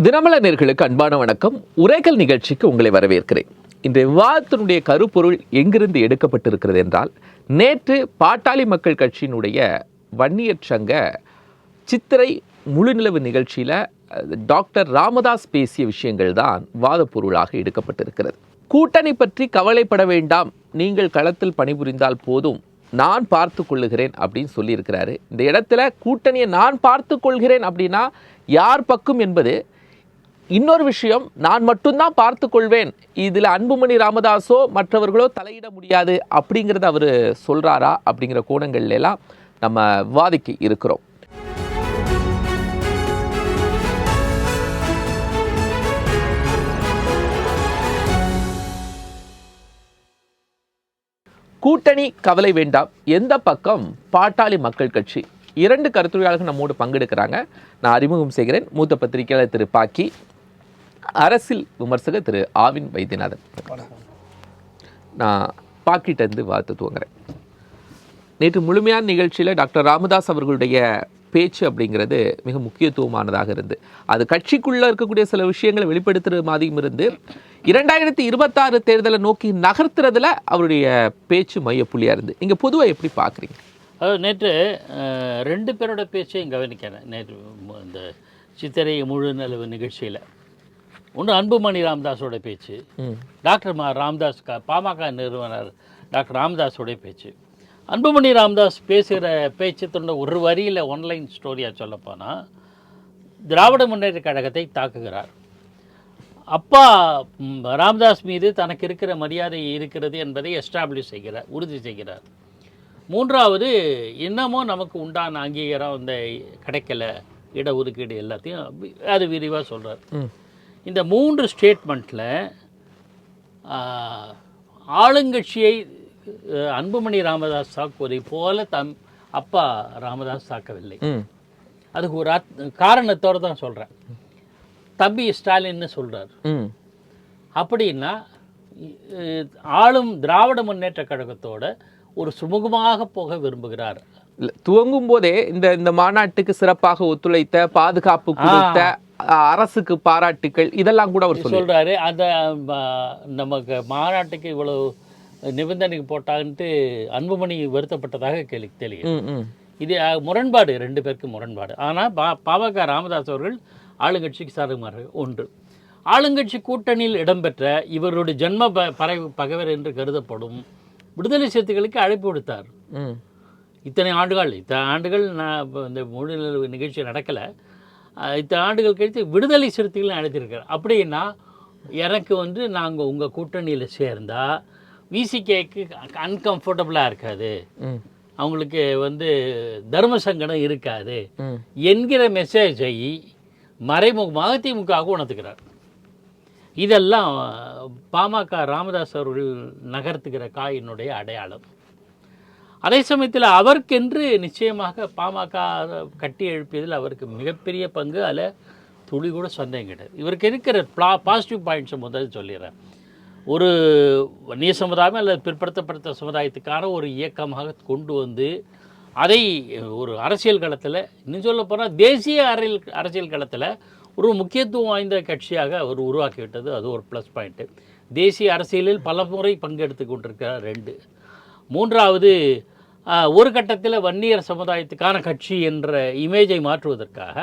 தினமலர் நேயர்களுக்கு அன்பான வணக்கம். உரைகள் நிகழ்ச்சிக்கு உங்களை வரவேற்கிறேன். இந்த விவாதத்தினுடைய கருப்பொருள் எங்கிருந்து எடுக்கப்பட்டிருக்கிறது என்றால், நேற்று பாட்டாளி மக்கள் கட்சியினுடைய வன்னியர் சங்க சித்திரை முழுநிலவு நிகழ்ச்சியில் டாக்டர் ராமதாஸ் பேசிய விஷயங்கள் தான் வாதப்பொருளாக எடுக்கப்பட்டிருக்கிறது. கூட்டணி பற்றி கவலைப்பட வேண்டாம், நீங்கள் களத்தில் பணிபுரிந்தால் போதும், நான் பார்த்து கொள்ளுகிறேன் அப்படின்னு சொல்லியிருக்கிறாரு. இந்த இடத்துல கூட்டணியை நான் பார்த்து கொள்கிறேன் அப்படின்னா யார் பக்கம் என்பது இன்னொரு விஷயம். நான் மட்டும்தான் பார்த்து கொள்வேன், இதில் அன்புமணி ராமதாஸோ மற்றவர்களோ தலையிட முடியாது அப்படிங்கிறத அவர் சொல்கிறாரா அப்படிங்கிற கோணங்கள்ல எல்லாம் நம்ம விவாதிக்க இருக்கிறோம். கூட்டணி கவலை வேண்டாம், எந்த பக்கம் பாட்டாளி மக்கள் கட்சி. இரண்டு கருத்துரையாளர்கள் நம்மோடு பங்கெடுக்கிறாங்க. நான் அறிமுகம் செய்கிறேன். மூத்த பத்திரிகையாளர் திரு பாக்கி, அரசியல் விமர்சகர் திரு ஆவின் வைத்தியநாதன். நான் பாக்கிட்டேருந்து வார்த்தை துவங்குறேன். நேற்று முழுமையான நிகழ்ச்சியில் டாக்டர் ராமதாஸ் அவர்களுடைய பேச்சு அப்படிங்கிறது மிக முக்கியத்துவமானதாக இருந்து, அது கட்சிக்குள்ளே இருக்கக்கூடிய சில விஷயங்களை வெளிப்படுத்துகிற மாதிரியும் இருந்து 2026 தேர்தலை நோக்கி நகர்த்துறதுல அவருடைய பேச்சு மையப்புள்ளியாக இருந்து. நீங்கள் பொதுவாக எப்படி பார்க்குறீங்க? அதாவது நேற்று ரெண்டு பேரோட பேச்சையும் கவனிக்கிறேன். நேற்று இந்த சித்திரை முழுநிலவு நிகழ்ச்சியில் ஒன்று அன்புமணி ராமதாஸோட பேச்சு, டாக்டர் ராமதாஸ் பாமக நிறுவனர் டாக்டர் ராமதாஸோடைய பேச்சு. அன்புமணி ராமதாஸ் பேசுகிற பேச்சு தொண்ட ஒரு வரியில் ஒன்லைன் ஸ்டோரியாக சொல்லப்போனால், திராவிட முன்னேற்ற கழகத்தை தாக்குகிறார். அப்பா ராமதாஸ் மீது தனக்கு இருக்கிற மரியாதை இருக்கிறது என்பதை எஸ்டாப்ளிஷ் செய்கிறார், உறுதி செய்கிறார். மூன்றாவது, இன்னமும் நமக்கு உண்டான அங்கீகாரம் இந்த கிடைக்கல, இடஒதுக்கீடு எல்லாத்தையும் அது விரிவாக சொல்கிறார். இந்த மூன்று ஸ்டேட்மெண்ட்டில் ஆளுங்கட்சியை அன்புமணி ராமதாஸ் தாக்குவதை போல அப்பா ராமதாஸ் தாக்கவில்லை. அதுக்கு ஒரு காரணத்தோடு தான் சொல்கிறேன். தம்பி ஸ்டாலின்னு சொல்கிறார். அப்படின்னா ஆளும் திராவிட முன்னேற்ற கழகத்தோட ஒரு சுமூகமாக போக விரும்புகிறார். துவங்கும் போதே இந்த மாநாட்டுக்கு சிறப்பாக ஒத்துழைத்த, பாதுகாப்பு கொடுத்த, அரசுக்கு பாராட்டுக்கள், இதெல்லாம் கூட அவர் சொல்றாரு. அந்த நமக்கு மாநாட்டுக்கு இவ்வளவு நிபந்தனைக்கு போட்டான்ட்டு அன்புமணி வருத்தப்பட்டதாக தெரியும். இது முரண்பாடு, ரெண்டு பேருக்கு முரண்பாடு. ஆனால் பாமக ராமதாஸ் அவர்கள் ஆளுங்கட்சிக்கு சாதகமாக ஒன்று. ஆளுங்கட்சி கூட்டணியில் இடம்பெற்ற இவருடைய ஜென்ம பகைவர் என்று கருதப்படும் விடுதலை சிறுத்தைகளுக்கு அழைப்பு விடுத்தார். இத்தனை ஆண்டுகள் நான் இந்த முழு நிகழ்ச்சி நடக்கலை, இத்தனை ஆண்டுகள் கழித்து விடுதலை சிறுத்தைகள் அழைத்திருக்கார். அப்படின்னா எனக்கு நாங்கள் உங்கள் கூட்டணியில் சேர்ந்தால் விசிகேக்கு அன்கம்ஃபர்டபுளாக இருக்காது, அவங்களுக்கு தர்ம சங்கடம் இருக்காது என்கிற மெசேஜை மறைமுகமாக திமுகவுக்கு உணர்த்துக்கிறார். இதெல்லாம் பாமக ராமதாஸ் அவர்கள் நகர்த்துகிற காயினுடைய அடையாளம். அதே சமயத்தில் அவருக்கென்று நிச்சயமாக பாமக கட்டி எழுப்பியதில் அவருக்கு மிகப்பெரிய பங்கு, அதில் துளி கூட சந்தேகம் கிடையாது. இவருக்கு இருக்கிற பாசிட்டிவ் பாயிண்ட்ஸை முதல்ல சொல்லிடுறேன். ஒரு வன்னிய சமுதாயம் அல்லது பிற்படுத்தப்பட்ட சமுதாயத்துக்கான ஒரு இயக்கமாக கொண்டு வந்து அதை ஒரு அரசியல் களத்தில், இன்னும் சொல்ல போனால் தேசிய அரசியல் களத்தில் ஒரு முக்கியத்துவம் வாய்ந்த கட்சியாக அவர் உருவாக்கிவிட்டது. அது ஒரு ப்ளஸ் பாயிண்ட்டு. தேசிய அரசியலில் பல முறை பங்கெடுத்து கொண்டிருக்கிறார். ரெண்டு. மூன்றாவது, ஒரு கட்டத்தில் வன்னியர் சமுதாயத்துக்கான கட்சி என்ற இமேஜை மாற்றுவதற்காக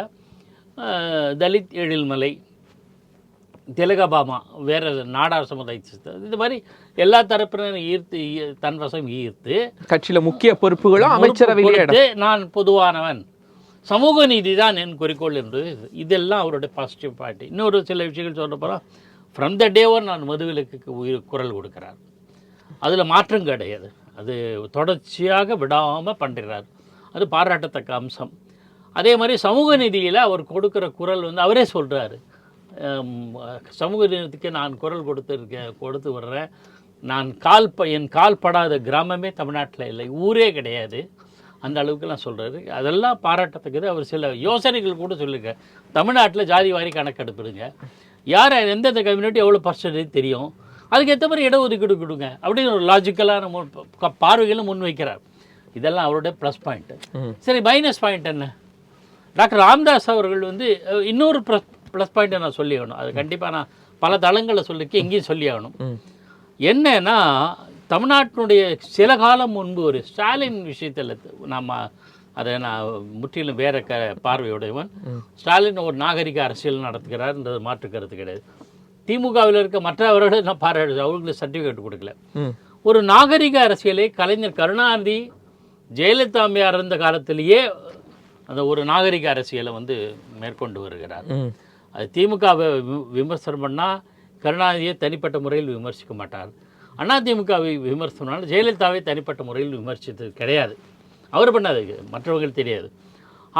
தலித் எழில்மலை, திலகபாமா, வேறு நாடார் சமுதாயத்தை, இது மாதிரி எல்லா தரப்பினரும் ஈர்த்து தன் வசம் ஈர்த்து கட்சியில் முக்கிய பொறுப்புகளும் அமைச்சரவையிலே நான் பொதுவானவன், சமூக நீதி தான் என் குறிக்கோள் என்பது. இதெல்லாம் அவருடைய பாசிட்டிவ் பாயிண்ட். இன்னொரு சில விஷயங்கள் சொல்ல போனால், ஃப்ரம் த டே ஒன் நான் மதுவிலக்குக்கு குரல் கொடுக்குறார். அதில் மாற்றம் கிடையாது. அது தொடர்ச்சியாக விடாமல் பண்ணுறார். அது பாராட்டத்தக்க அம்சம். அதே மாதிரி சமூக நீதியில் அவர் கொடுக்குற குரல் அவரே சொல்கிறாரு, சமூக நீதிக்கு நான் குரல் கொடுத்து வர்றேன். நான் என் கால் படாத கிராமமே தமிழ்நாட்டில் இல்லை, ஊரே கிடையாது, அந்த அளவுக்குலாம் சொல்கிறாரு. அதெல்லாம் பாராட்டத்தக்கது. அவர் சில யோசனைகள் கூட சொல்லியிருக்கார். தமிழ்நாட்டில் ஜாதி வாரி கணக்கெடுப்பிடுங்க, யார் எந்தெந்த கம்யூனிட்டி எவ்வளோ பர்சன்டேஜ் தெரியும், அதுக்கேற்ற மாதிரி இடஒதுக்கீடு கொடுங்க அப்படின்னு ஒரு லாஜிக்கலான பார்வைகளும் முன்வைக்கிறார். இதெல்லாம் அவருடைய ப்ளஸ் பாயிண்ட்டு. சரி, மைனஸ் பாயிண்ட் என்ன? டாக்டர் ராமதாஸ் அவர்கள் இன்னொரு ப்ளஸ் பாயிண்ட்டை நான் சொல்லி ஆகணும். அது கண்டிப்பாக நான் பல தளங்களில் சொல்லியிருக்கேன், எங்கேயும் சொல்லி ஆகணும். என்னன்னா தமிழ்நாட்டினுடைய சில காலம் முன்பு ஒரு ஸ்டாலின் விஷயத்தில் நம்ம அதை நான் முற்றிலும் வேற பார்வையுடையவன். ஸ்டாலின் ஒரு நாகரிக அரசியல் நடத்துகிறார்ன்றது மாற்றுக்கிறது கிடையாது. திமுகவில் இருக்க மற்றவர்களை நான் பாராட்டு, அவங்களுக்கு சர்டிஃபிகேட் கொடுக்கல. ஒரு நாகரிக அரசியலை கலைஞர் கருணாநிதி ஜெயலலிதா அம்மையார் இருந்த காலத்திலேயே அந்த ஒரு நாகரிக அரசியலை மேற்கொண்டு வருகிறார். அது திமுகவை விமர்சனம் பண்ணால் கருணாநிதியை தனிப்பட்ட முறையில் விமர்சிக்க மாட்டார். அதிமுகவை விமர்சனம் ஜெயலலிதாவை தனிப்பட்ட முறையில் விமர்சித்தது கிடையாது. அவர் பண்ணாது, மற்றவர்கள் தெரியாது.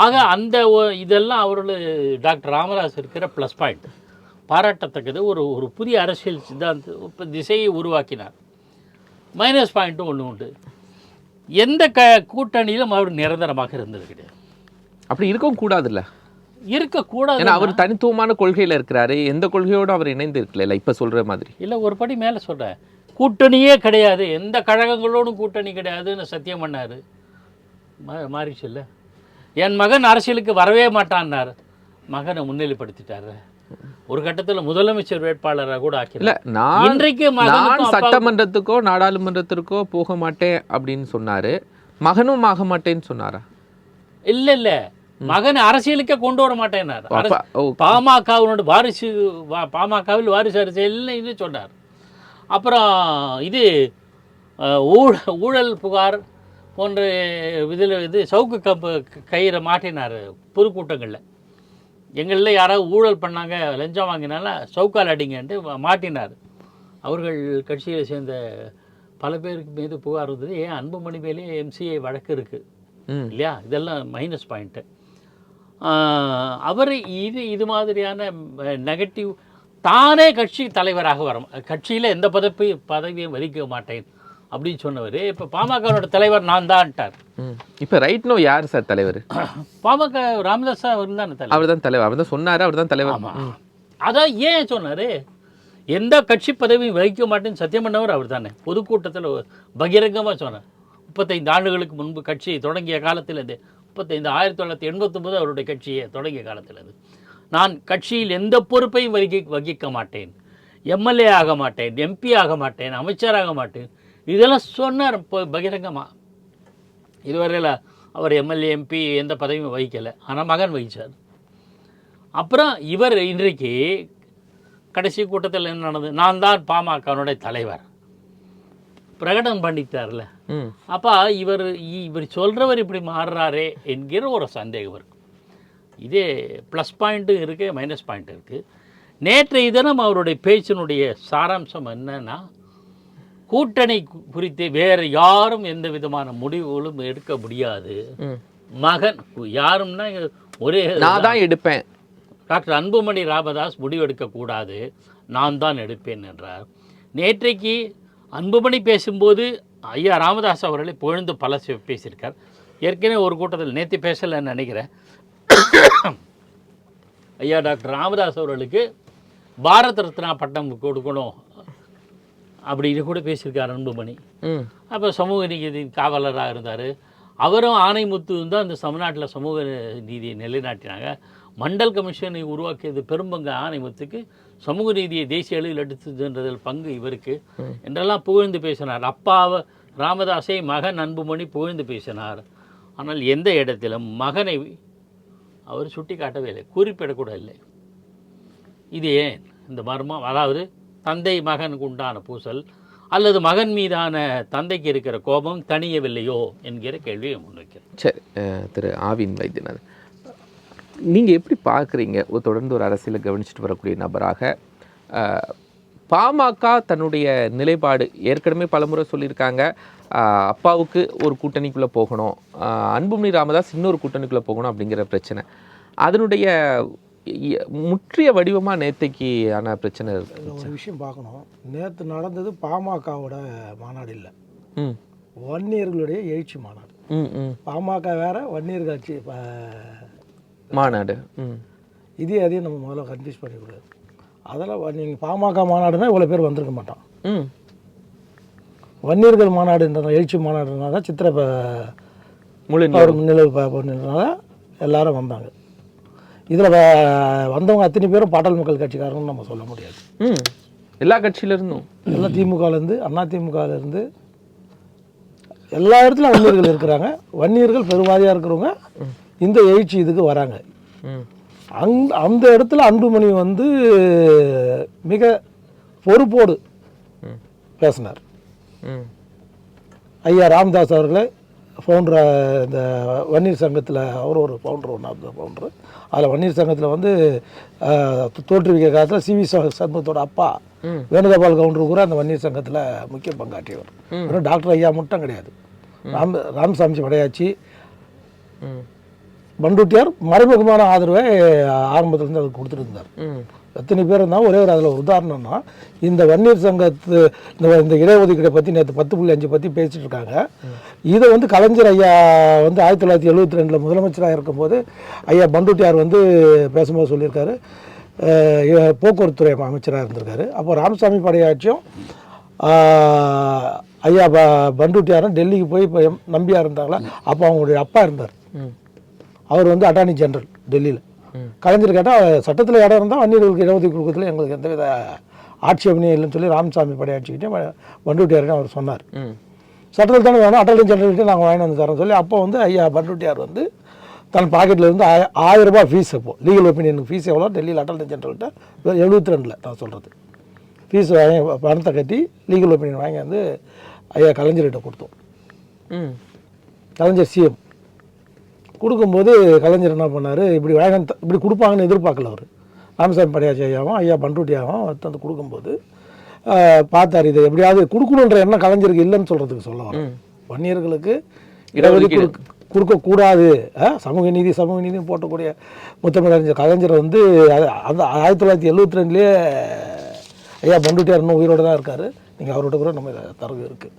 ஆக அந்த இதெல்லாம் அவர்கள் டாக்டர் ராமதாஸ் இருக்கிற ப்ளஸ் பாயிண்ட், பாராட்டத்தக்கது. ஒரு புதிய அரசியல் சித்தாந்த திசையை உருவாக்கினார். மைனஸ் பாயிண்ட்டும் ஒன்று உண்டு. எந்த கூட்டணியிலும் அவர் நிரந்தரமாக இருந்தது கிடையாது. அப்படி இருக்கவும் கூடாதுல்ல, இருக்கக்கூடாது. ஏன்னா அவர் தனித்துவமான கொள்கையில் இருக்கிறாரு, எந்த கொள்கையோடு அவர் இணைந்து இருக்கல. இப்போ சொல்கிற மாதிரி இல்லை, ஒரு படி மேலே சொல்கிறேன், கூட்டணியே கிடையாது, எந்த கழகங்களோடும் கூட்டணி கிடையாதுன்னு சத்தியம் பண்ணார். மாறிச்சு இல்லை, என் மகன் அரசியலுக்கு வரவே மாட்டான்னார், மகனை முன்னிலைப்படுத்திட்டார். ஒரு கட்டத்தில் முதலமைச்சர் வேட்பாளராக கூட ஆக்கல. இன்றைக்கு நான் சட்டமன்றத்துக்கோ நாடாளுமன்றத்திற்கோ போக மாட்டேன் அப்படின்னு சொன்னாரு, மகனும் ஆக மாட்டேன்னு சொன்னாரா? இல்லை இல்லை, மகன் அரசியலுக்கே கொண்டு வர மாட்டேன்னார். பாமகவினோட வாரிசு, பாமகவில் வாரிசு அரசியல்னு சொன்னார். அப்புறம் இது ஊழல் புகார் போன்ற இதில் சவுக்கு கயிறை மாட்டினார் பொதுக்கூட்டங்களில். எங்களில் யாராவது ஊழல் பண்ணாங்க, லஞ்சம் வாங்கினால சவுக்கால் அடிங்கன்ட்டு மாட்டினார். அவர்கள் கட்சியை சேர்ந்த பல பேருக்கு மீது புகார் இருந்தது. ஏன் அன்புமணி மேலே எம்சிஏ வழக்கு இருக்குது இல்லையா? இதெல்லாம் மைனஸ் பாயிண்ட்டு. அவர் இது மாதிரியான நெகட்டிவ், தானே கட்சி தலைவராக வர, கட்சியில் எந்த பதவியும் வகிக்க மாட்டேன் அப்படின்னு சொன்னவர் இப்போ பாமகவோட தலைவர் நான் தான்ட்டார். இப்போ ரைட் நோ யார் சார் தலைவர்? பாமக ராமதாஸ் அவர் தான் தலைவர். அவர் தான் தலைவர், அவர் தான் சொன்னார், அவர் தான் தலைவர். ஆமாம், அதான் ஏன் சொன்னார், எந்த கட்சி பதவியும் வகிக்க மாட்டேன்னு சத்தியம் பண்ணவர் அவர் தானே. பொதுக்கூட்டத்தில் பகிரங்கமாக சொன்னார். 35 ஆண்டுகளுக்கு முன்பு கட்சி தொடங்கிய காலத்தில், இது 1989 அவருடைய கட்சியை தொடங்கிய காலத்தில், அது நான் கட்சியில் எந்த பொறுப்பையும் வகிக்க மாட்டேன், எம்எல்ஏ ஆக மாட்டேன், எம்பி ஆக மாட்டேன், அமைச்சராக மாட்டேன், இதெல்லாம் சொன்னார் பகிரங்கமாக. இதுவரையில் அவர் எம்எல்ஏ எம்பி எந்த பதவியும் வகிக்கலை, ஆனால் மகன் வகித்தார். அப்புறம் இவர் இன்றைக்கு கடைசி கூட்டத்தில் என்ன நடந்தது, நான் தான் பாமகனுடைய தலைவர் பிரகடனம் பண்ணிட்டார்ல. அப்போ இவர் சொல்கிறவர் இப்படி மாறுறாரே என்கிற ஒரு சந்தேகம் இருக்குது. இதே ப்ளஸ் பாயிண்ட்டும் இருக்குது, மைனஸ் பாயிண்ட் இருக்குது. நேற்றைய தினம் அவருடைய பேச்சினுடைய சாராம்சம் என்னன்னா, கூட்டணி குறித்து வேறு யாரும் எந்த விதமான முடிவுகளும் எடுக்க முடியாது, மகன் யாரும்னா ஒரே நான் தான் எடுப்பேன், டாக்டர் அன்புமணி ராமதாஸ் முடிவு எடுக்கக்கூடாது, நான் தான் எடுப்பேன் என்றார். நேற்றைக்கு அன்புமணி பேசும்போது ஐயா ராமதாஸ் அவர்களை புகழ்ந்து பல பேசியிருக்கார். ஏற்கனவே ஒரு கூட்டத்தில் நேற்று பேசலைன்னு நினைக்கிறேன், ஐயா டாக்டர் ராமதாஸ் அவர்களுக்கு பாரத் ரத்னா பட்டம் கொடுக்கணும் அப்படின்னு கூட பேசியிருக்கார் அன்புமணி. அப்போ சமூக நீதி காவலராக இருந்தார். அவரும் ஆணைமுத்து தான் இந்த தமிழ்நாட்டில் சமூக நீதியை நிலைநாட்டினாங்க. மண்டல் கமிஷனை உருவாக்கியது பெரும்பங்கு ஆணைமுத்துக்கு, சமூக நீதியை தேசிய அளவில் எடுத்துன்றதில் பங்கு இவருக்கு என்றெல்லாம் புகழ்ந்து பேசினார். அப்பாவை ராமதாஸை மகன் அன்புமணி புகழ்ந்து பேசினார். ஆனால் எந்த இடத்திலும் மகனை அவர் சுட்டி காட்டவே இல்லை, குறிப்பிடக்கூட இல்லை. இது ஏன் இந்த மர்மம்? அதாவது தந்தை மகனுக்கு உண்டான பூசல் அல்லது மகன் மீதான தந்தைக்கு இருக்கிற கோபம் தணியவில்லையோ என்கிற கேள்வியை முன்வைக்கிறேன். சரி, திரு ஆவின் வைத்தியநாதன், நீங்கள் எப்படி பார்க்குறீங்க, தொடர்ந்து ஒரு அரசியலை கவனிச்சுட்டு வரக்கூடிய நபராக பாமக தன்னுடைய நிலைப்பாடு ஏற்கனவே பலமுறை சொல்லியிருக்காங்க, அப்பாவுக்கு ஒரு கூட்டணிக்குள்ளே போகணும், அன்புமணி ராமதாஸ் இன்னொரு கூட்டணிக்குள்ளே போகணும் அப்படிங்கிற பிரச்சனை, அதனுடைய முற்றிய வடிவமாக நேற்றைக்கு ஆன பிரச்சனை இருக்குது. ஒரு விஷயம் பார்க்கணும், நேற்று நடந்தது பாமகவோட மாநாடு இல்லை, வன்னியர்களுடைய எழுச்சி மாநாடு. பாமக வேற, வன்னியர் கட்சி மாநாடு. இதே அதையும் நம்ம முதல்ல கன்ஃபியூஸ் பண்ணிக்கூடாது. அதெல்லாம் நீங்கள் பாமக மாநாடுனா இவ்வளோ பேர் வந்திருக்க மாட்டான். வன்னியர்கள் மாநாடுன்ற எழுச்சி மாநாடுனால சித்திரை முன்னிலை பண்ணினால எல்லாரும் வந்தாங்க. இதில் வந்தவங்க அத்தனை பேரும் பாட்டாளி மக்கள் கட்சிக்காரன்னு நம்ம சொல்ல முடியாது. எல்லா கட்சியிலிருந்தும், எல்லாம் திமுகலேருந்து, அண்ணா திமுகலேருந்து எல்லா இடத்துலையும் வன்னியர்கள் இருக்கிறாங்க. வன்னியர்கள் பெருவாரியாக இருக்கிறவங்க இந்த எழுச்சி இதுக்கு வராங்க. அந்த இடத்துல அன்புமணி வந்து மிக பொறுப்போடு பேசினார். ஐயா ராமதாஸ் அவர்களை ஃபவுண்டர், இந்த வன்னியர் சங்கத்தில் அவர் ஒரு founder, one of the founder. அதில் வன்னியர் சங்கத்தில் வந்து தோற்றுவிக்க காலத்தில் சிவி சண்முகத்தோட அப்பா வேணுகோபால் கவுண்டர் கூட அந்த வன்னியர் சங்கத்தில் முக்கிய பங்காற்றியவர். வெறும் டாக்டர் ஐயா மட்டும் கிடையாது. ராமசாமி படையாச்சி, பண்டூட்டியார் மறைமுகமான ஆதரவை ஆரம்பத்துலேருந்து அதுக்கு கொடுத்துருந்தார். எத்தனை பேர் இருந்தால் ஒரே ஒரு அதில் ஒரு உதாரணம்னா, இந்த வன்னியர் சங்கத்து இந்த இடஒதுக்கீடை பற்றி நேற்று 10.5 பற்றி பேசிகிட்டு இருக்காங்க. இதை வந்து கலைஞர் ஐயா வந்து 1972 முதலமைச்சராக இருக்கும்போது ஐயா பண்டூட்டியார் வந்து பேசும்போது சொல்லியிருக்காரு, போக்குவரத்துறை அமைச்சராக இருந்திருக்காரு. அப்போ ராமசாமி படையாச்சியும் ஐயா பண்டூட்டியாரும் டெல்லிக்கு போய் இப்போ நம்பியாக இருந்தாங்களா, அப்போ அவங்களுடைய அப்பா இருந்தார். அவர் வந்து அட்டார்னி ஜெனரல் டெல்லியில். கலைஞர் கேட்டால் சட்டத்தில் இடம் இருந்தால் வன்னியர்களுக்கு இடஒதுக்கீடு கொடுக்கறதுல எங்களுக்கு எந்தவித ஆட்சேபனையும் இல்லைன்னு சொல்லி ராமசாமி படையாட்சிக்கிட்டே பண்டூட்டியார்னு அவர் சொன்னார். சட்டத்தில் தானே வேணும், அட்டார்னி ஜெனரல்கிட்ட நாங்கள் வாங்கி வந்து தரோம் சொல்லி அப்போ வந்து ஐயா பண்டூட்டியார் வந்து தன் பாக்கெட்டில் இருந்து 1000 ரூபாய் ஃபீஸ், அப்போது லீகல் ஒப்பீனியனுக்கு ஃபீஸ் எவ்வளோ டெல்லியில் அட்டார்னி ஜெனரல்கிட்ட 72 நான் சொல்கிறது ஃபீஸ் வாங்கி பணத்தை கட்டி லீகல் ஒப்பீனியன் வாங்கி வந்து ஐயா கலைஞர்கிட்ட கொடுத்தோம். கலைஞர் சிஎம் கொடுக்கும்போது கலைஞர் என்ன பண்ணார், இப்படி கொடுப்பாங்கன்னு எதிர்பார்க்கல அவர். ராமசாமி படையாச்சி ஐயாவும் ஐயா பண்டூட்டியாவும் வந்து கொடுக்கும்போது பார்த்தார், இதை எப்படியாவது கொடுக்கணுன்ற எண்ணம் கலைஞருக்கு இல்லைன்னு சொல்கிறதுக்கு சொல்ல வரும். வன்னியர்களுக்கு இடஒதுக்கீடு கொடுக்கக்கூடாது, சமூக நீதி போட்டக்கூடிய முத்தமிழறிஞர் கலைஞர் வந்து அந்த 1972 ஐயா பண்டூட்டியார் இன்னும் உயிரோடு தான் இருக்கார். நீங்கள் அவரோட கூட நம்ம தரவு இருக்குது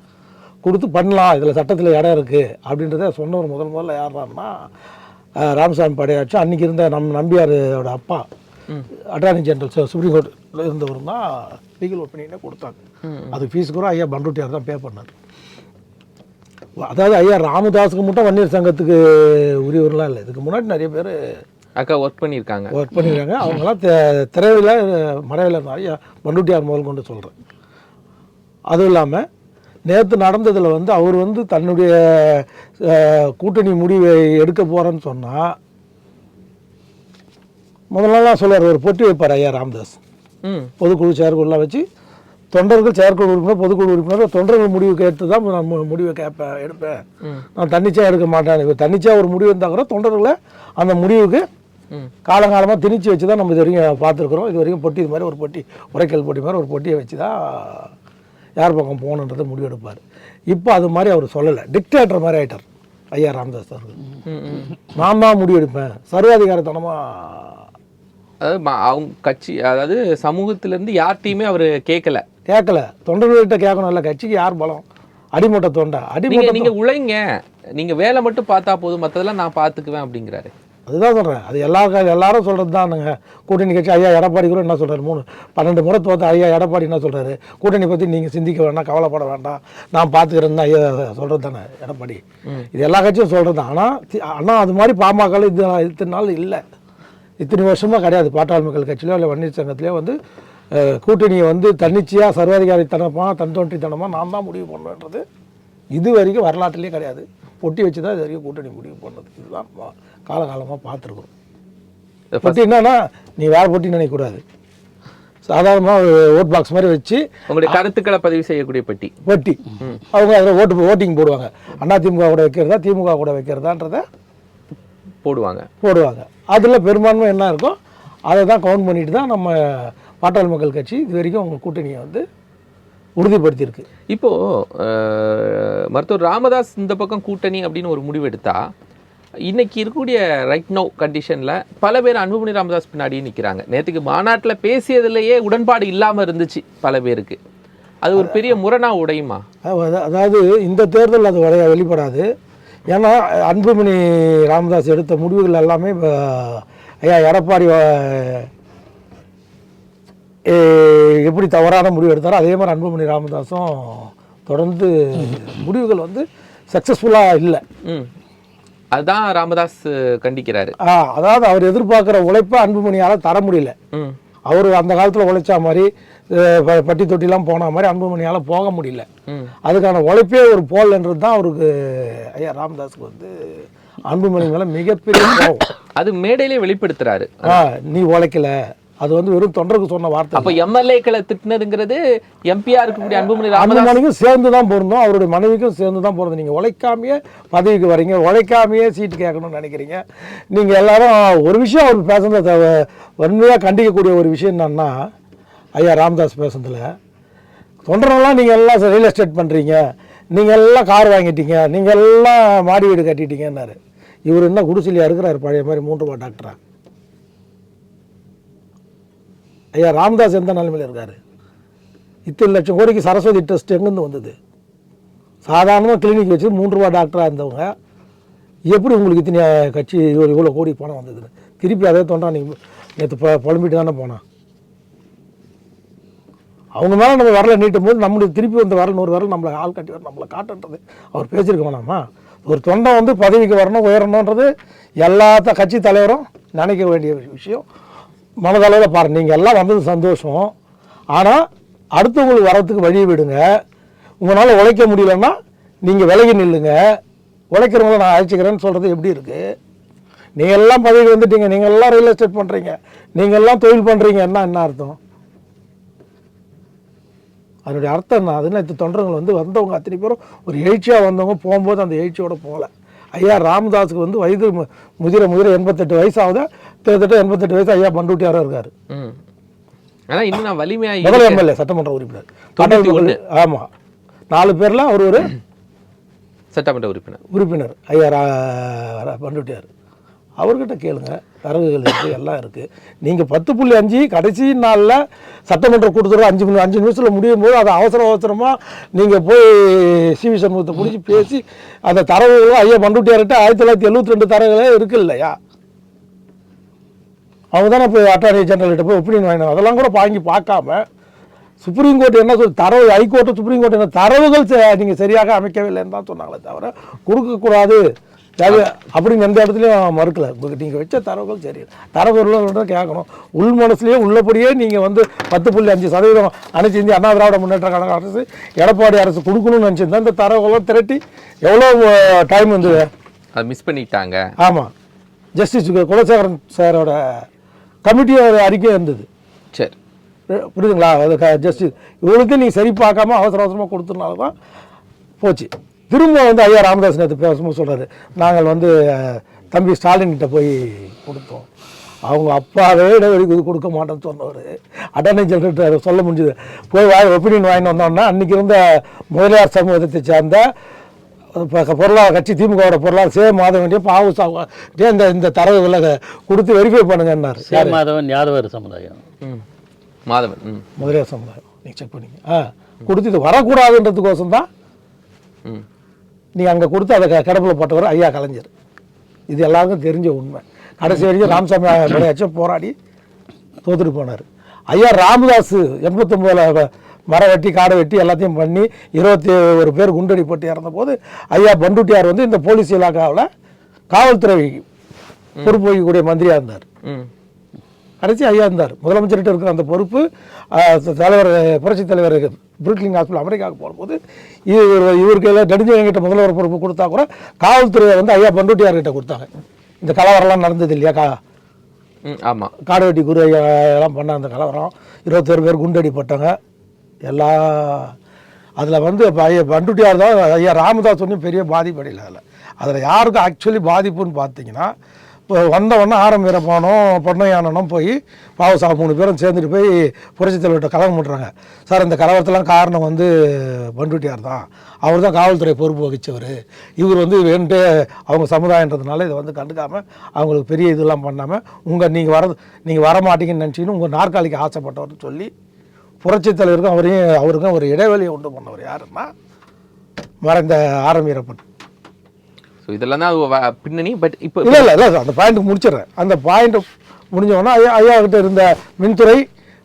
கொடுத்து பண்ணலாம், இதில் சட்டத்தில் இடம் இருக்குது அப்படின்றத சொன்னவர் முதல்ல யாருன்னா ராமசாமி படையாச்சி. அன்றைக்கி இருந்த நம்பியாரோட அப்பா அட்டார்னி ஜெனரல் சுப்ரீம் கோர்ட்டில் இருந்தவர் தான் லீகல் ஒப்பீனியனே கொடுத்தாங்க. அது ஃபீஸ் கூட ஐயா பண்டூட்டியார் தான் பே பண்ணார். அதாவது ஐயா ராமதாஸுக்கு மட்டும் வன்னியர் சங்கத்துக்கு உரியவர்களாம் இல்லை, இதுக்கு முன்னாடி நிறைய பேர் ஒர்க் பண்ணியிருக்காங்க. அவங்களாம் திரையில் மறைவில் இருந்தார். ஐயா பண்டூட்டியார் முதல் கொண்டு சொல்கிறேன். அதுவும் இல்லாமல் நேற்று நடந்ததில் வந்து அவர் வந்து தன்னுடைய கூட்டணி முடிவை எடுக்க போகிறேன்னு சொன்னால் முதல்லாம் சொல்லுவார், ஒரு பொட்டி வைப்பார் ஐயா ராமதாஸ். பொதுக்குழு செயற்குழுலாம் வச்சு தொண்டர்கள் செயற்குழு உறுப்பினர், பொதுக்குழு உறுப்பினர், தொண்டர்கள் முடிவு கேட்டு தான் நான் முடிவை எடுப்பேன், நான் தன்னிச்சையாக எடுக்க மாட்டேன். இப்போ தன்னிச்சையாக ஒரு முடிவு இருந்தால் கூட தொண்டர்களை அந்த முடிவுக்கு காலங்காலமாக திணிச்சு வச்சு தான் நம்ம இது வரைக்கும் பார்த்துருக்குறோம். இது வரைக்கும் பொட்டி, இது மாதிரி ஒரு பொட்டி, உரைக்கல் பொட்டி மாதிரி ஒரு பொட்டியை வச்சு தான் யார் பக்கம் போகணுன்றதை முடிவெடுப்பார். இப்போ அது மாதிரி அவர் சொல்லலை, டிக்டேட்டர் மாதிரி ஆகிட்டார் ஐயா ராமதாஸ் அவர்கள். நான் தான் முடிவெடுப்பேன், சர்வாதிகாரத்தனமாக. அதாவது அவங்க கட்சி, அதாவது சமூகத்திலேருந்து யார்ட்டையுமே அவர் கேட்கல, தொண்டர்கள்கிட்ட கேட்கணும். இல்லை, கட்சிக்கு யார் பலம்? அடிமட்ட தொண்டை. நீங்கள் உழைங்க, நீங்கள் வேலை மட்டும் பார்த்தா போதும், மற்றதெல்லாம் நான் பார்த்துக்குவேன் அப்படிங்கிறாரு. அதுதான் சொல்கிறேன், அது எல்லாரும் சொல்கிறது தானுங்க. கூட்டணி கட்சி ஐயா எடப்பாடி கூட என்ன சொல்கிறார், 12 முறை தோற்ற ஐயா எடப்பாடி என்ன சொல்கிறாரு, கூட்டணி பற்றி நீங்கள் சிந்திக்க வேண்டாம், கவலைப்பட வேண்டாம், நான் பார்த்துக்கிறேன்னு ஐயா சொல்கிறது தானே எடப்பாடி. இது எல்லா கட்சியும் சொல்கிறது தான். ஆனால் அது மாதிரி பாமக இத்தனை நாள் இல்லை, இத்தனை வருஷமாக கிடையாது. பாட்டாளி மக்கள் கட்சியிலோ இல்லை வன்னியர் சங்கத்திலேயோ வந்து கூட்டணியை வந்து தன்னிச்சையாக சர்வாதிகாரித்தனமாக தன்தோன்றித்தனமாக நான் தான் முடிவு பண்ணுன்றது இது வரைக்கும் வரலாற்றுலேயே கிடையாது. பொட்டி வச்சு தான் இது வரைக்கும் கூட்டணி முடிவு பண்ணது. இதுதான் காலகாலமாக பார்த்துருக்குறோம். பொட்டி என்னன்னா, நீ வேறு பொட்டி நினைக்கக்கூடாது, சாதாரணமாக ஓட் பாக்ஸ் மாதிரி வச்சு உங்களுடைய கருத்துக்களை பதிவு செய்யக்கூடிய பொட்டி அவங்க அதில் ஓட்டிங் போடுவாங்க. அதிமுக கூட வைக்கிறதா திமுக கூட வைக்கிறதான்றத போடுவாங்க. அதில் பெரும்பான்மை என்ன இருக்கோ அதை தான் கவுண்ட் பண்ணிட்டு தான் நம்ம பாட்டாளி மக்கள் கட்சி இது வரைக்கும் அவங்க கூட்டணியை வந்து உறுதிப்படுத்தியிருக்கு. இப்போது மருத்துவர் ராமதாஸ் இந்த பக்கம் கூட்டணி அப்படின்னு ஒரு முடிவு எடுத்தா, இன்னைக்கு இருக்கக்கூடிய ரைட் நோ கண்டிஷனில் பல பேர் அன்புமணி ராமதாஸ் பின்னாடியே நிற்கிறாங்க. நேற்றுக்கு மாநாட்டில் பேசியதுலேயே உடன்பாடு இல்லாமல் இருந்துச்சு பல பேருக்கு. அது ஒரு பெரிய முரணா உடையுமா? அதாவது இந்த தேர்தல் அது வெளிப்படாது. ஏன்னா அன்புமணி ராமதாஸ் எடுத்த முடிவுகள் எல்லாமே ஐயா எடப்பாடி எப்படி தவறான முடிவு எடுத்தாரோ அதே மாதிரி அன்புமணி ராமதாஸும் தொடர்ந்து முடிவுகள் வந்து சக்ஸஸ்ஃபுல்லாக இல்லை. அதுதான் ராமதாஸ் கண்டிக்கிறாரு. அதாவது அவர் எதிர்பார்க்குற உழைப்பை அன்புமணியால் தர முடியல. அவர் அந்த காலத்தில் உழைச்சா மாதிரி பட்டி தொட்டிலாம் போன மாதிரி அன்புமணியால் போக முடியல. அதுக்கான உழைப்பே ஒரு போல்ன்றது தான் அவருக்கு ஐயா ராமதாஸுக்கு வந்து அன்புமணி மேலே மிகப்பெரிய கோபம். அது மேடையிலே வெளிப்படுத்துறாரு. நீ உழைக்கல, அது வந்து வெறும் தொண்டருக்கு சொன்ன வார்த்தை. அப்ப எம்எல்ஏக்களை திட்டினதுங்கிறது எம்பியா இருக்கக்கூடிய அன்புமணிக்கும் சேர்ந்து தான் பொருந்தும், அவருடைய மனைவிக்கும் சேர்ந்து தான் பொருந்தும். நீங்க உழைக்காமையே பதவிக்கு வரீங்க, உழைக்காமையே சீட்டு கேட்கணும்னு நினைக்கிறீங்க. நீங்க எல்லாரும் ஒரு விஷயம் அவர் பேசுறத வன்மையாக கண்டிக்கக்கூடிய ஒரு விஷயம் என்னன்னா, ஐயா ராமதாஸ் பேசுறதுல தொண்டரெல்லாம் நீங்கள் எல்லாம் ரியல் எஸ்டேட் பண்ணுறீங்க, நீங்கள் எல்லாம் கார் வாங்கிட்டீங்க, நீங்கள் எல்லாம் மாடி வீடு கட்டிட்டீங்கன்னாரு. இவர் என்ன குடிசையிலையா இருக்கிறார் பழைய மாதிரி 3 ரூபா டாக்டரா? ஐயா ராமதாஸ் எந்த நிலைமையில் இருக்காரு? இத்தனை லட்சம் கோடிக்கு சரஸ்வதி டெஸ்ட் எங்கேருந்து வந்தது? சாதாரணமாக கிளினிக் வச்சு 3 ரூபா டாக்டராக இருந்தவங்க எப்படி உங்களுக்கு இத்தனை கட்சி இவ்வளோ கோடி பணம் வந்ததுன்னு திருப்பி அதே தோன்றா நீங்கள் நேற்று புலம்பிட்டு தானே போனான். அவங்க மேலே நம்ம வரல நீட்டும் போது நம்மளுக்கு திருப்பி வந்து வரல 100 வரல நம்மளை ஆள் கட்டி வர நம்மளை காட்டுன்றது அவர் பேசியிருக்க வேணாமா? ஒரு தொண்டை வந்து பதவிக்கு வரணும் உயரணுன்றது எல்லாத்த கட்சி தலைவரும் நினைக்க வேண்டிய விஷயம். மனதளவில் பாருங்கள், நீங்கள் எல்லாம் வந்தது சந்தோஷம், ஆனால் அடுத்தவங்களுக்கு வரத்துக்கு வழி விடுங்க. உங்களால் உழைக்க முடியலன்னா நீங்கள் விலகி நில்லுங்க, உழைக்கிறவங்கள நான் அழைச்சிக்கிறேன்னு சொல்கிறது எப்படி இருக்குது? நீங்கள் எல்லாம் பதவிக்கு வந்துட்டீங்க, நீங்கள் எல்லாம் ரியல் எஸ்டேட் பண்ணுறீங்க, நீங்கள் எல்லாம் தொழில் பண்ணுறீங்கன்னா என்ன அர்த்தம்? அதனுடைய அர்த்தம் என்ன? அதுன்னு இந்த தொண்டர்கள் வந்து வந்தவங்க அத்தனை பேரும் ஒரு எழுச்சியாக வந்தவங்க போகும்போது அந்த எழுச்சியோட போகல. ஐயா ராமதாஸுக்கு வந்து வயது முதிர 88 வயசு ஆகுது, கிட்டத்தட்ட 88 வயசு ஐயா பண்டூட்டியாராக இருக்காரு. இன்னும் நான் வலிமையாக முதல் எம்எல்ஏ சட்டமன்ற உறுப்பினர். ஆமாம், 4 பேரில் அவர் ஒரு சட்டமன்ற உறுப்பினர் ஐயா பண்டூட்டியார். அவர்கிட்ட கேளுங்க, தரவுகள் இருக்குது, எல்லாம் இருக்குது. நீங்கள் 10.5 கடைசி நாளில் சட்டமன்ற கூட்டத்தொடர் 5 நிமிஷத்தில் முடியும் போது அதை அவசரமாக நீங்கள் போய் சிவி சண்முகத்தை பிடிச்சி பேசி அந்த தரவுகள் ஐயா பண்டூட்டியார்கிட்ட 1972 தரவுகளே இருக்குது இல்லையா? அவங்க தானே போய் அட்டார்னி ஜெனரல்கிட்ட போய் ஒப்பீனியன் வாங்கினாங்க. அதெல்லாம் கூட வாங்கி பார்க்காம சுப்ரீம் கோர்ட் என்ன சொல் தரவு ஹைகோர்ட்டு சுப்ரீம் கோர்ட் என்ன தரவுகள் நீங்கள் சரியாக அமைக்கவில்லைன்னு தான் சொன்னாங்களே தவிர கொடுக்கக்கூடாது அப்படின்னு எந்த இடத்துலையும் மறுக்கலை. நீங்கள் வச்ச தரவுகள் சரி, தரவுகள் கேட்கணும். உள் மனசுலேயே உள்ளபடியே நீங்கள் வந்து 10.5% அனைத்து இந்திய அண்ணா திராவிட முன்னேற்ற கழக அரசு எடப்பாடி அரசு கொடுக்கணும்னு நினச்சிருந்தா இந்த தரவுகளை திரட்டி எவ்வளோ டைம் வந்து அதை மிஸ் பண்ணிட்டாங்க. ஆமாம், ஜஸ்டிஸ் குலசேகரன் சாரோட கமிட்டியோட அறிக்கை இருந்தது. சரி, புரியுதுங்களா? அது ஜஸ்டிஸ் இவங்களுக்கு நீங்கள் சரி பார்க்காம அவசரமாக கொடுத்ததுனால தான் போச்சு. திரும்ப வந்து ஐயா ராமதாஸ் நேற்று பேசும்போது சொல்கிறாரு, நாங்கள் வந்து தம்பி ஸ்டாலின்கிட்ட போய் கொடுத்தோம், அவங்க அப்பாவே இடைவெளி கொடுக்க மாட்டேன்னு சொன்னவர். அட்டார்னி ஜெனரல் சொல்ல முடிஞ்சது போய் ஒப்பீனியன் வாங்கிட்டு வந்தோம்னா அன்றைக்கி இருந்த முதலியார் சமூகத்தை சேர்ந்த பொருளாதார கட்சி திமுகவோட பொருளாதார சே மாதவன் பாவு இந்த தரவுகளை கொடுத்து வெரிஃபை பண்ணுங்கன்னாரு. மாதவன் யாதவர் சமுதாயம் மாதவன் முதலியார் சமுதாயம் நீங்கள் செக் பண்ணிங்க கொடுத்து இது வரக்கூடாதுன்றதுக்கோசம் தான் நீங்கள் அங்கே கொடுத்து அதை கிடப்பில் போட்டவர் ஐயா கலைஞர். இது எல்லாருக்கும் தெரிஞ்ச உண்மை. கடைசி வரைக்கும் ராமசாமி படையாச்சும் போராடி தோத்துட்டு போனார். ஐயா ராமதாஸ் 89 மரம் வெட்டி காடை வெட்டி எல்லாத்தையும் பண்ணி 21 பேர் குண்டடி போட்டு இறந்த போது ஐயா பண்டூட்டியார் வந்து இந்த போலீஸ் இலாக்காவில் காவல்துறை பொறுப்பு வகிக்கக்கூடிய மந்திரியாக இருந்தார். கடைசி ஐயா இருந்தார். முதலமைச்சர்கிட்ட இருக்கிற அந்த பொறுப்பு தலைவர் புரட்சித் தலைவர் புரூக்லின் ஹாஸ்பிட்டல் அமெரிக்காவுக்கு போகும்போது இவருக்கு நெடுஞ்செழியன்கிட்ட முதல்வர் பொறுப்பு கொடுத்தா கூட காவல்துறையை வந்து ஐயா பண்டூட்டியார்கிட்ட கொடுத்தாங்க. இந்த கலவரம்லாம் நடந்தது இல்லையா? ஆமாம், காடுவெட்டி குரு ஐயா எல்லாம் பண்ண அந்த கலவரம் 21 பேர் குண்டடி போட்டாங்க. எல்லா அதில் வந்து ஐயா பண்டூட்டியார் தான் ஐயா ராமதாஸ் ஒன்றும் பெரிய பாதிப்பு அடையல. அதில் யாருக்கும் ஆக்சுவலி பாதிப்புன்னு பார்த்தீங்கன்னா, இப்போ வந்தவொடனே ஆரம் வீரப்பானும் பொன்னையானனும் போய் பாவசா 3 பேரும் சேர்ந்துட்டு போய் புரட்சித் தலைவர்கிட்ட கலவரம் பண்ணுறாங்க. சார், இந்த கலவரத்தெல்லாம் காரணம் வந்து பண்டூட்டியார் தான், அவர் தான் காவல்துறை பொறுப்பு வகித்தவர், இவர் வந்து வேணுட்டு அவங்க சமுதாயன்றதுனால இதை வந்து கண்டுக்காமல் அவங்களுக்கு பெரிய இதெல்லாம் பண்ணாமல் நீங்கள் வர மாட்டீங்கன்னு நினச்சிக்கின்னு உங்கள் நாற்காலிக்கு ஆசைப்பட்டவர்னு சொல்லி புரட்சித் தலைவருக்கும் அவருக்கும் ஒரு இடைவெளியை உண்டு பண்ணவர் யாருன்னா மறைந்த ஆரம் வீரப்பன். ஸோ இதெல்லாம் தான் பின்னணி. பட் இப்போ இல்லை அந்த பாயிண்ட்டுக்கு முடிச்சிடுறேன். அந்த பாயிண்ட் முடிஞ்சவொன்னா ஐயா கிட்ட இருந்த மின்துறை,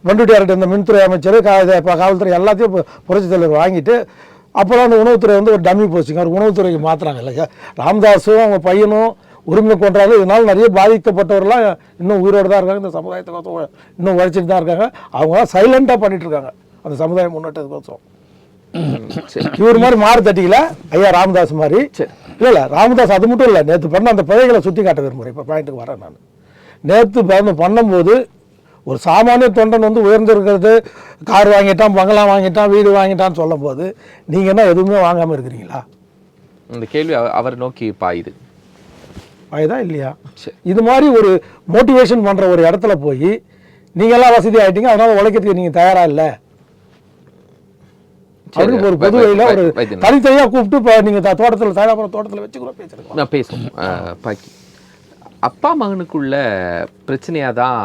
பண்டூட்டியார்கிட்ட இருந்த மின்துறை அமைச்சர், காவல்துறை எல்லாத்தையும் புரட்சித் தலைவர் வாங்கிட்டு அப்போலாம் அந்த உணவுத்துறை வந்து ஒரு டம்மி போஸ்டிங் அவர் உணவுத்துறைக்கு மாற்றுறாங்க இல்லையா. ராமதாஸும் அவங்க பையனும் உரிமை கொண்டாலும் இதனால் நிறைய பாதிக்கப்பட்டவர்களாம் இன்னும் உயிரோடு தான் இருக்காங்க. இந்த சமுதாயத்துக்கோசம் இன்னும் உழைச்சிட்டு தான் இருக்காங்க. அவங்க சைலண்டாக பண்ணிட்டு இருக்காங்க அந்த சமுதாயம் முன்னேற்றத்துக்கோசம். இவர் மாதிரி மாறு தட்டிக்கல ஐயா ராமதாஸ் மாதிரி. இல்லை ராமதாஸ் அது மட்டும் இல்லை, நேற்று பண்ண அந்த பிழைகளை சுட்டி காட்ட விரும்புகிறேன். இப்போ பாயிண்ட்டுக்கு வரேன் நான். நேற்று பண்ணும்போது ஒரு சாமானிய தொண்டன் வந்து உயர்ந்திருக்கிறது, கார் வாங்கிட்டான், பங்களா வாங்கிட்டான், வீடு வாங்கிட்டான்னு சொல்லும் போது நீங்கள் என்ன எதுவுமே வாங்காமல் இருக்கிறீங்களா? இந்த கேள்வி அவர் நோக்கி பாயுது. பாயுதா இல்லையா? இது மாதிரி ஒரு மோட்டிவேஷன் பண்ணுற ஒரு இடத்துல போய் நீங்கள்லாம் வசதி ஆகிட்டீங்க, அதனால் உழைக்கிறதுக்கு நீங்கள் தயாராக இல்லை அப்படின்னு ஒரு பொது வழியில் ஒரு தனித்தனியாக கூப்பிட்டு இப்போ நீங்கள் தோட்டத்தில் தயாராக தோட்டத்தில் வச்சு கூட பேசுகிறேன். நான் பேசுவோம். பாக்கி அப்பா மகனுக்குள்ள பிரச்சனையாக தான்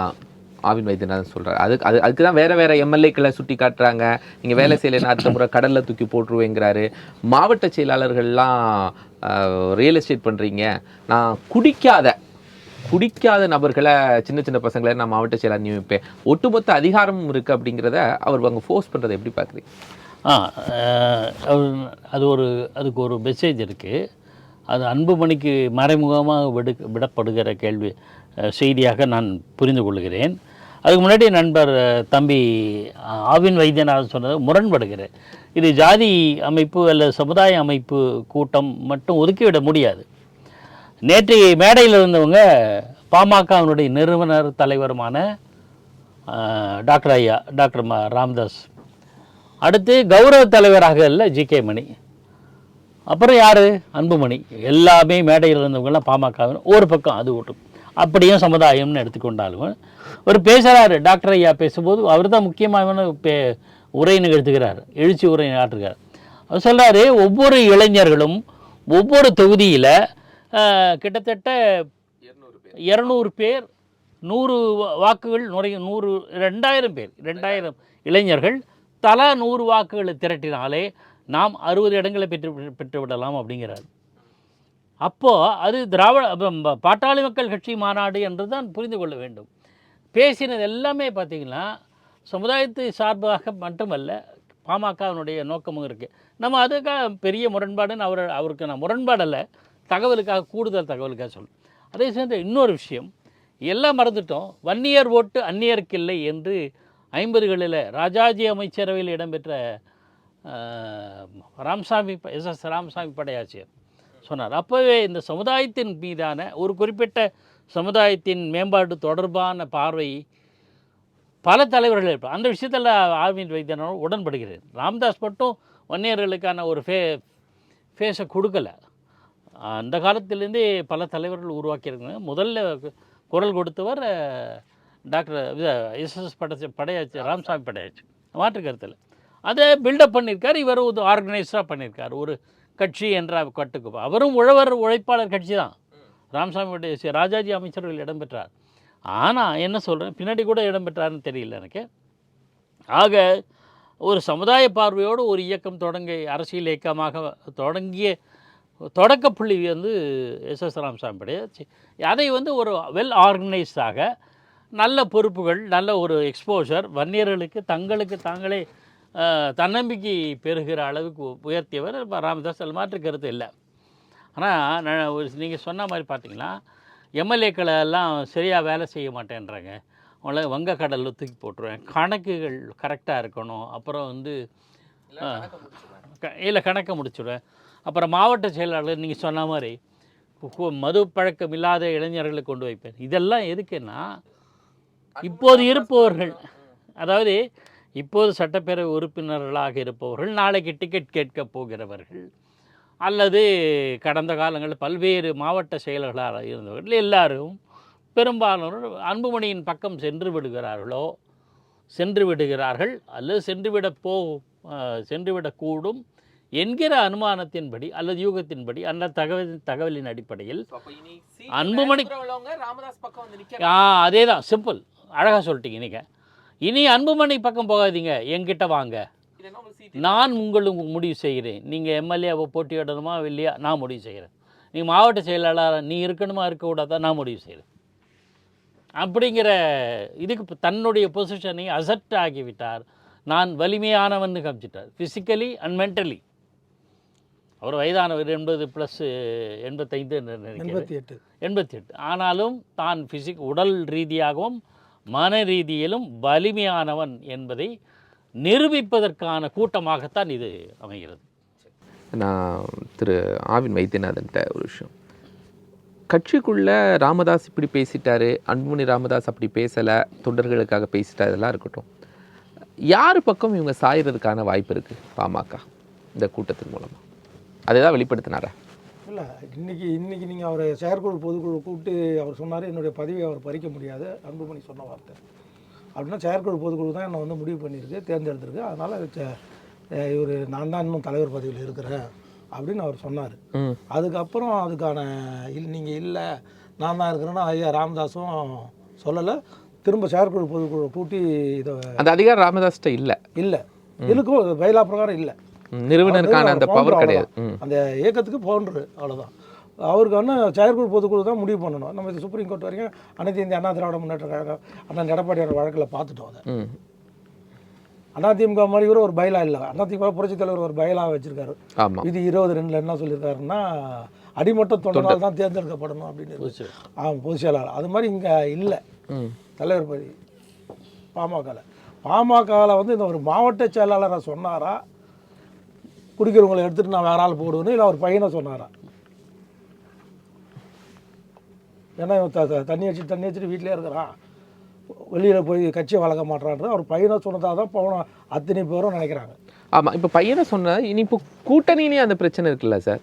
ஆவின் வைத்தியநாதன் சொல்கிறார். அதுக்கு தான் வேறு எம்எல்ஏக்களை சுட்டி காட்டுறாங்க. நீங்கள் வேலை செய்யலைன்னா அடுத்த முறை கடலில் தூக்கி போட்டுருவேங்கிறாரு. மாவட்ட செயலாளர்கள்லாம் ரியல் எஸ்டேட் பண்ணுறீங்க, நான் குடிக்காத நபர்களை, சின்ன சின்ன பசங்களை நான் மாவட்ட செயலாளர் நியமிப்பேன், ஒட்டுமொத்த அதிகாரமும் இருக்குது அப்படிங்கிறத அவர் அங்கே ஃபோர்ஸ் பண்ணுறதை எப்படி பார்க்குறீங்க? அதுக்கு ஒரு மெசேஜ் இருக்குது. அது அன்புமணிக்கு மறைமுகமாக விடப்படுகிற செய்தியாக நான் புரிந்து கொள்கிறேன். அதுக்கு முன்னாடி நண்பர் தம்பி ஆவின் வைத்தியநாதன் சொன்னது முரண்படுகிறேன். இது ஜாதி அமைப்பு அல்லது சமுதாய அமைப்பு கூட்டம் மட்டும் ஒதுக்கிவிட முடியாது. நேற்று மேடையில் இருந்தவங்க பாமகவினுடைய நிறுவனர் தலைவருமான டாக்டர் ராமதாஸ், அடுத்து கௌரவ தலைவராக இல்லை ஜி.கே. மணி, அப்புறம் யார் அன்புமணி, எல்லாமே மேடையில் இருந்தவங்கெல்லாம் பாமகவின் ஒரு பக்கம். அது ஓட்டும் அப்படியும் சமுதாயம்னு எடுத்துக்கொண்டாலும் ஒரு பேசுகிறாரு. டாக்டர் ஐயா பேசும்போது அவர் தான் முக்கியமான உரை நிகழ்த்துகிறார், எழுச்சி உரை ஆற்றுகிறார். அவர் சொல்கிறாரு, ஒவ்வொரு இளைஞர்களும் ஒவ்வொரு தொகுதியில் கிட்டத்தட்ட 200 பேர் 100 வாக்குகள் 2000 பேர் 2000 இளைஞர்கள் தலா 100 வாக்குகளை திரட்டினாலே நாம் 60 இடங்களை பெற்று விடலாம் அப்படிங்கிறார். அப்போது அது பாட்டாளி மக்கள் கட்சி மாநாடு என்று தான் புரிந்து கொள்ள வேண்டும். பேசினது எல்லாமே பார்த்திங்கன்னா சமுதாயத்தை சார்பாக மட்டுமல்ல, பாமகவினுடைய நோக்கமும் இருக்குது. நம்ம அதுக்காக பெரிய முரண்பாடுன்னு அவருக்கு நான் முரண்பாடல்ல, தகவலுக்காக கூடுதல் தகவலுக்காக சொல்லும். அதே சேர்ந்த இன்னொரு விஷயம், எல்லாம் மறந்துட்டோம். வன்னியர் ஓட்டு அந்நியருக்கு இல்லை என்று 50களில் ராஜாஜி அமைச்சரவையில் இடம்பெற்ற எஸ் ராமசாமி படையாச்சியர் சொன்னார். அப்போவே இந்த சமுதாயத்தின் மீதான ஒரு குறிப்பிட்ட சமுதாயத்தின் மேம்பாடு தொடர்பான பார்வை பல தலைவர்கள் இருப்பார். அந்த விஷயத்தில் ஆவின் வைத்தியநாதன் உடன்படுகிறேன். ராமதாஸ் மட்டும் வன்னியர்களுக்கான ஒரு ஃபேஸை கொடுக்கலை. அந்த காலத்திலேருந்தே பல தலைவர்கள் உருவாக்கியிருக்காங்க. முதல்ல குரல் கொடுத்தவர் டாக்டர் எஸ் படையாச்சி, ராமசாமி படையாச்சி, மாற்று கருத்தில் அதை பில்டப் பண்ணியிருக்கார். இவர் ஒரு ஆர்கனைஸாக பண்ணியிருக்கார் ஒரு கட்சி என்ற கட்டுக்கு. அவரும் உழைப்பாளர் கட்சி தான். ராமசாமியுடைய ராஜாஜி அமைச்சர்கள் இடம்பெற்றார். ஆனால் என்ன சொல்கிறேன், பின்னாடி கூட இடம்பெற்றார்னு தெரியல எனக்கு. ஆக ஒரு சமுதாய பார்வையோடு ஒரு இயக்கம் அரசியல் இயக்கமாக தொடங்கிய தொடக்க புள்ளி வந்து எஸ் ராமசாமி படையாச்சி. அதை ஒரு வெல் ஆர்கனைஸ்டாக நல்ல பொறுப்புகள், நல்ல ஒரு எக்ஸ்போஷர், வன்னியர்களுக்கு தங்களுக்கு தாங்களே தன்னம்பிக்கை பெறுகிற அளவுக்கு உயர்த்தியவர் ராமதாஸ். அது மாற்று கருத்து இல்லை. ஆனால் நீங்கள் சொன்ன மாதிரி பார்த்தீங்கன்னா எம்எல்ஏக்களை எல்லாம் சரியாக வேலை செய்ய மாட்டேன்றாங்க. அவங்கள வங்கக்கடலில் தூக்கி போட்டுருவேன், கணக்குகள் கரெக்டாக இருக்கணும், அப்புறம் இல்லை கணக்கை முடிச்சுடுவேன், அப்புறம் மாவட்ட செயலாளர் நீங்கள் சொன்ன மாதிரி மது பழக்கம் இல்லாத இளைஞர்களை கொண்டு வைப்பேன். இதெல்லாம் எதுக்குன்னா, இப்போது இருப்பவர்கள், அதாவது இப்போது சட்டப்பேரவை உறுப்பினர்களாக இருப்பவர்கள், நாளைக்கு டிக்கெட் கேட்க போகிறவர்கள், அல்லது கடந்த காலங்களில் பல்வேறு மாவட்ட செயலர்களாக இருந்தவர்கள் எல்லாரும் பெரும்பாலானோர் அன்புமணியின் பக்கம் சென்று விடுகிறார்கள் அல்லது சென்றுவிடக்கூடும் என்கிற அனுமானத்தின்படி அல்லது யூகத்தின்படி அந்த தகவலின் அடிப்படையில் அன்புமணி அதே தான், சிம்பிள், அழகாக சொல்லிட்டீங்க நீங்கள். இனி அன்புமணி பக்கம் போகாதீங்க, என்கிட்ட வாங்க, நான் உங்களுக்கு முடிவு செய்கிறேன். நீங்கள் எம்எல்ஏவை போட்டியிடணுமா இல்லையா, நான் முடிவு செய்கிறேன். நீங்கள் மாவட்ட செயலாளர் நீ இருக்கணுமா இருக்கக்கூடாதா, நான் முடிவு செய்கிறேன். அப்படிங்கிற இதுக்கு தன்னுடைய பொசிஷனை அசெப்ட் ஆகிவிட்டார். நான் வலிமையானவன்னு காமிச்சிட்டார், ஃபிசிக்கலி அண்ட் மென்டலி. அவர் வயதானவர் 80+, 85 நினைக்கிறேன். 88. 88. ஆனாலும் தான் உடல் ரீதியாகவும் மன ரீதியிலும் வலிமையானவன் என்பதை நிரூபிப்பதற்கான கூட்டமாகத்தான் இது அமைகிறது. நான் திரு ஆவின் வைத்தியநாதன்ட்ட ஒரு விஷயம், கட்சிக்குள்ள ராமதாஸ் இப்படி பேசிட்டாரு, அன்புமணி ராமதாஸ் அப்படி பேசலை, தொண்டர்களுக்காக பேசிட்டாரு, இதெல்லாம் இருக்கட்டும், யார் பக்கம் இவங்க சாயறதுக்கான வாய்ப்பு இருக்குது பாமக இந்த கூட்டத்தின் மூலமாக? அதை தான் வெளிப்படுத்தினாரா? இல்லை, இன்னைக்கு நீங்கள் அவர் செயற்குழு பொதுக்குழு கூப்பிட்டு அவர் சொன்னார் என்னுடைய பதவியை அவர் பறிக்க முடியாது, அன்புமணி சொன்ன வார்த்தை. அப்படின்னா செயற்குழு பொதுக்குழு தான் என்னை வந்து முடிவு பண்ணியிருக்கு, தேர்ந்தெடுத்திருக்கு. அதனால் இவர் நான் தான் இன்னும் தலைவர் பதவியில் இருக்கிறேன் அப்படின்னு அவர் சொன்னார். அதுக்கப்புறம் அதுக்கான நீங்கள் இல்லை நான் தான் இருக்கிறேன்னா ஐயா ராமதாஸும் சொல்லலை. திரும்ப செயற்குழு பொதுக்குழு கூட்டி இதை அந்த அதிகாரம் ராமதாஸ்கிட்ட இல்லை இருக்கும், பைலா பிரகாரம் இல்லை, நிறுவனருக்கான அந்த பவர் கிடையாது. அந்த இயக்கத்துக்கு பவுண்டரு, அவ்வளோதான். அவருக்கு வந்து செயற்குழு பொதுக்குழு தான் முடிவு பண்ணணும். நம்ம இது சுப்ரீம் கோர்ட் வரைக்கும் அனைத்து இந்திய அண்ணா திராவிட முன்னேற்ற கழகம் அண்ணன் எடப்பாடியோட வழக்கில் பார்த்துட்டோம். அதை அதிமுக மாதிரி கூட ஒரு பைலா இல்லை, அதிமுக புரட்சித் தலைவர் ஒரு பைலா வச்சிருக்காரு. இது 22 என்ன சொல்லியிருக்காருன்னா அடிமட்ட தொண்டனால் தான் தேர்ந்தெடுக்கப்படணும் அப்படின்னு பொதுச் செயலாளர். அது மாதிரி இங்கே இல்லை தலைவர் பதவி பாமகவில் வந்து இந்த ஒரு மாவட்ட செயலாளரை சொன்னாரா, குடிக்கிறவங்களை எடுத்துகிட்டு நான் வேற ஆள் போடுவேன்னு, இல்லை அவர் பையனை சொன்னாரா? ஏன்னா தண்ணி வச்சுட்டு வீட்டிலே இருக்கிறான், வெளியில் போய் கட்சியை வளர்க்க மாட்டான்றது அவர் பையனை சொன்னதாக தான் போன அத்தனை பேரும் நினைக்கிறாங்க. ஆமாம், இப்போ பையனை சொன்னால் இனி இப்போ கூட்டணியிலே அந்த பிரச்சனை இருக்குல்ல சார்?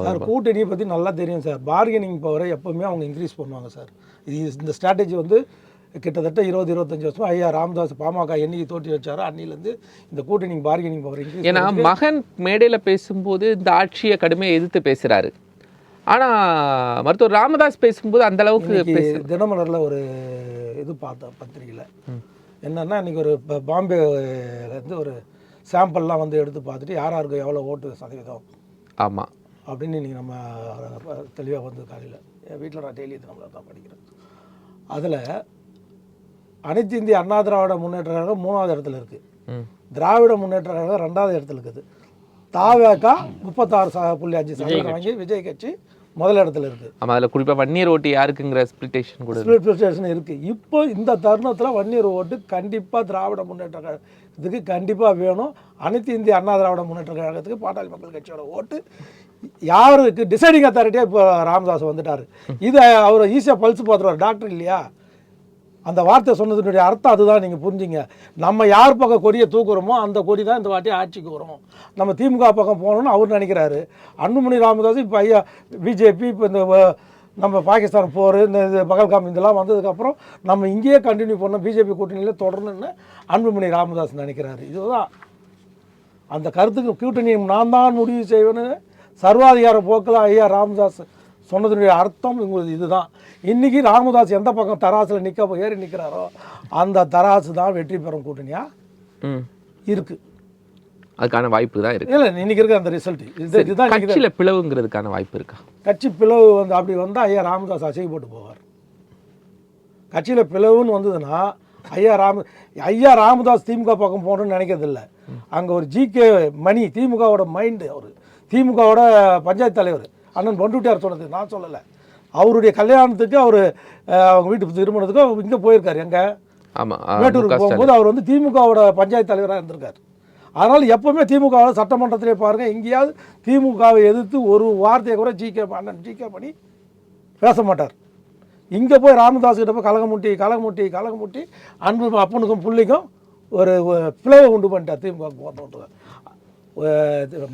சார் கூட்டணியை பற்றி நல்லா தெரியும் சார். பார்கெனிங் பவரை எப்போவுமே அவங்க இன்க்ரீஸ் பண்ணுவாங்க சார். இந்த ஸ்ட்ராட்டஜி வந்து கிட்டத்தட்ட 20-25 வருஷம் ஐயா ராமதாஸ் பாமக என்னைக்கு தோற்றி வச்சாரோ அன்னிலேருந்து இந்த கூட்டணி பார்கெனிங் பவர் இன்க்ரீஸ். ஏன்னா மகன் மேடையில் பேசும்போது இந்த ஆட்சியை கடுமையாக எதிர்த்து பேசுகிறாரு, ஆனால் மருத்துவர் ராமதாஸ் பேசும்போது அந்த அளவுக்கு. தினமலரில் ஒரு இது பார்த்தேன் பத்திரிகையில், என்னென்னா இன்றைக்கி ஒரு பாம்பேலேருந்து ஒரு சாம்பிள்லாம் வந்து எடுத்து பார்த்துட்டு யாருக்கு எவ்வளோ ஓட்டு சதவீதம் ஆமாம் அப்படின்னு இன்றைக்கி நம்ம தெளிவாக வந்து காலையில் என் வீட்டில் நான் டெய்லி தினமலர் தான் படிக்கிறேன். அதில் அனைத்து இந்திய அண்ணா திராவிட முன்னேற்ற கழகம் 3வது இடத்துல இருக்குது, திராவிட முன்னேற்ற கழகம் 2வது இடத்துல இருக்குது, தாவேகா 36.5% வாங்கி விஜய் கட்சி முதல் இடத்துல இருக்குது. ஆமாம், அதில் குறிப்பாக வன்னியர் ஓட்டு யாருக்குங்கிற ஸ்பிளிட்டேஷன் கூட இருக்குது. இப்போ இந்த தருணத்தில் வன்னியர் ஓட்டு கண்டிப்பாக திராவிட முன்னேற்ற கழகத்துக்கு கண்டிப்பாக வேணும். அனைத்து இந்திய அண்ணா திராவிட முன்னேற்ற கழகத்துக்கு பாட்டாளி மக்கள் கட்சியோட ஓட்டு யாருக்கு டிசைடிங் அத்தாரிட்டியாக இப்போ ராமதாஸ் வந்துட்டார். இதை அவர் ஈஸியாக பல்ஸ் பார்த்துருவார், டாக்டர் இல்லையா? அந்த வார்த்தை சொன்னதுனுடைய அர்த்தம் அதுதான், நீங்கள் புரிஞ்சுங்க. நம்ம யார் பக்கம் கொடியை தூக்குறோமோ அந்த கொடி தான் இந்த வாட்டி ஆட்சிக்கு வரும். நம்ம திமுக பக்கம் போகணும்னு அவர் நினைக்கிறாரு. அன்புமணி ராமதாஸ் இப்போ ஐயா பிஜேபி இப்போ இந்த நம்ம பாகிஸ்தான் போர் இந்த பகல்காம் இதெல்லாம் வந்ததுக்கப்புறம் நம்ம இங்கேயே கண்டினியூ பண்ணோம், பிஜேபி கூட்டணியில் தொடரணுன்னு அன்புமணி ராமதாஸ் நினைக்கிறாரு. இதுதான் அந்த கருத்துக்கு கூட்டணி நான் தான் முடிவு செய்வேன்னு சர்வாதிகார போக்கில் ஐயா ராமதாஸ் சொன்னதுடைய அர்த்தம் உங்களுக்கு இதுதான். இன்றைக்கி ராமதாஸ் எந்த பக்கம் தராசில் ஏறி நிற்கிறாரோ அந்த தராசு தான் வெற்றி பெறும் கூட்டணியாக இருக்குது. அதுக்கான வாய்ப்பு தான் இருக்குது. இல்லை இன்றைக்கி இருக்க அந்த ரிசல்ட் இதுதான். கட்சியில் பிளவுங்கிறதுக்கான வாய்ப்பு இருக்கா? கட்சி பிளவு வந்து அப்படி வந்தால் ஐயா ராமதாஸ் அசைக்கப்பட்டு போவார். கட்சியில் பிளவுன்னு வந்ததுன்னா ஐயா ராமதாஸ் திமுக பக்கம் போகணுன்னு நினைக்கிறதில்ல. அங்கே ஒரு ஜிகே மணி திமுகவோட மைண்டு, அவர் திமுகவோட பஞ்சாயத்து தலைவர் அண்ணன் பண்டுட்டியார் சொன்னது, நான் சொல்லலை. அவருடைய கல்யாணத்துக்கு அவர் அவங்க வீட்டு திருமணத்துக்கு இங்கே போயிருக்காரு, எங்கே மேட்டூருக்கு போகும்போது அவர் வந்து திமுகவோட பஞ்சாயத்து தலைவராக இருந்திருக்கார். அதனால் எப்போவுமே திமுகவோட சட்டமன்றத்திலே பாருங்கள், எங்கேயாவது திமுகவை எதிர்த்து ஒரு வார்த்தையை கூட அண்ணன் ஜிகே பண்ணி பேச மாட்டார். இங்கே போய் ராமதாஸ் கிட்ட போய் கலகமுட்டி அன்பு அப்பனுக்கும் பிள்ளைக்கும் ஒரு பிளவை உண்டு பண்ணிட்டார் திமுக போகிறோன்ற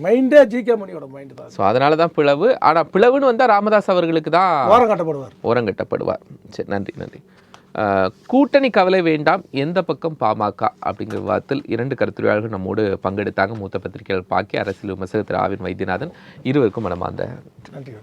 மைண்டே ஜிகே மணியோட மைண்டு தான். ஸோ அதனால தான் பிளவு. ஆனால் பிளவுன்னு வந்தால் ராமதாஸ் அவர்களுக்கு தான் ஓரங்கட்டப்படுவார். சரி, நன்றி. கூட்டணி கவலை வேண்டாம், எந்த பக்கம் பாமக அப்படிங்கிற விவாதத்தில் 2 கருத்துரையாளர்கள் நம்மோடு பங்கெடுத்தாங்க. மூத்த பத்திரிகையாளர் பாக்கி, அரசியல் விமர்சகர் திரு ஆவின் வைத்தியநாதன். இருவருக்கும் மனமார்ந்த நன்றி.